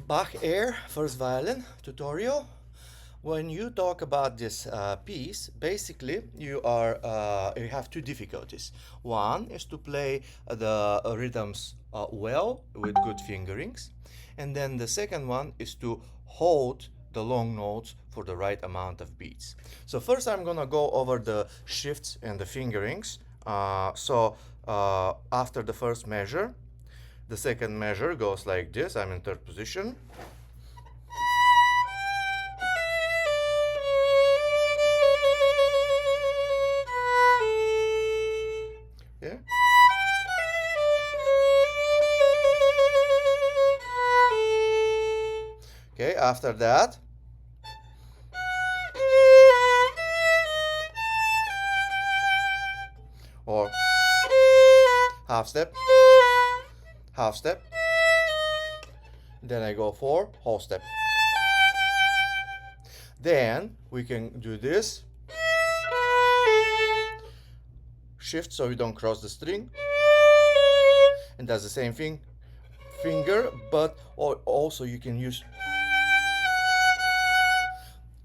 Bach Air first violin tutorial. When you talk about this piece, basically you have two difficulties. One is to play the rhythms well with good fingerings, and then the second one is to hold the long notes for the right amount of beats. So first I'm gonna go over the shifts and the fingerings. After the first measure, the second measure goes like this. I'm in third position. Yeah. Okay, after that, or half step, half step, then I go for whole step. Then we can do this, shift so we don't cross the string, and that's the same thing, finger, but also you can use.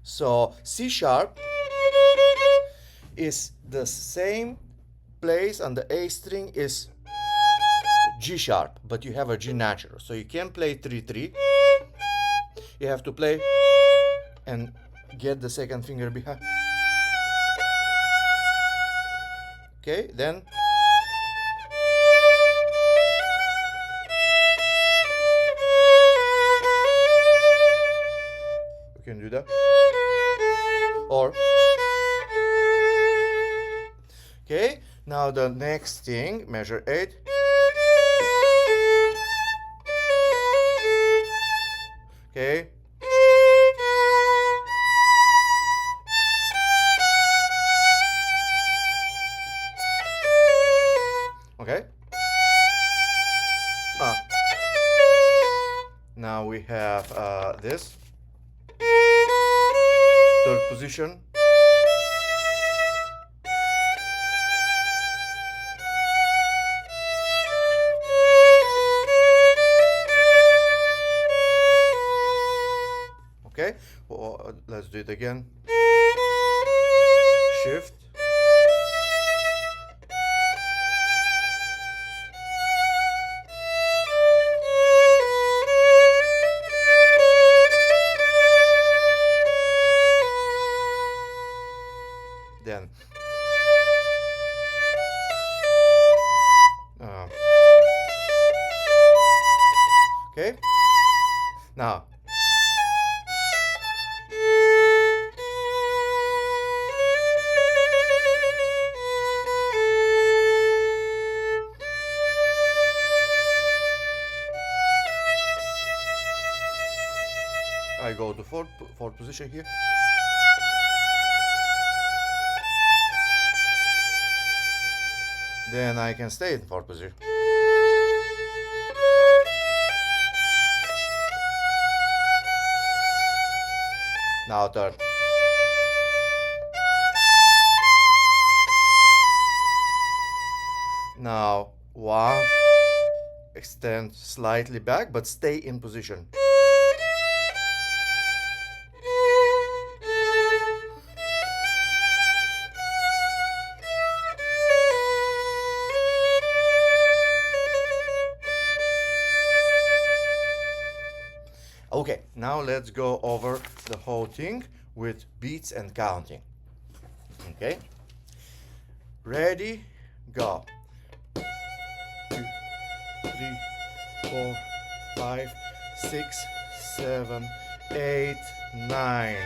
So C sharp is the same place on the A string is G sharp, but you have a G natural, so you can't play 3-3. You have to play and get the second finger behind. Okay, then you can do that, or okay. Now the next thing, measure 8. Okay. Okay. Now we have this third position. Okay, well, let's do it again. Shift. Then okay, now I go to fourth position here. Then I can stay in fourth position. Now third. Now one, extend slightly back, but stay in position. Okay, now let's go over the whole thing with beats and counting. Okay, ready, go. 2, 3, 4, 5, 6, 7, 8, 9.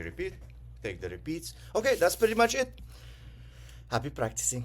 repeat, take the repeats. Okay, that's pretty much it. Happy practicing.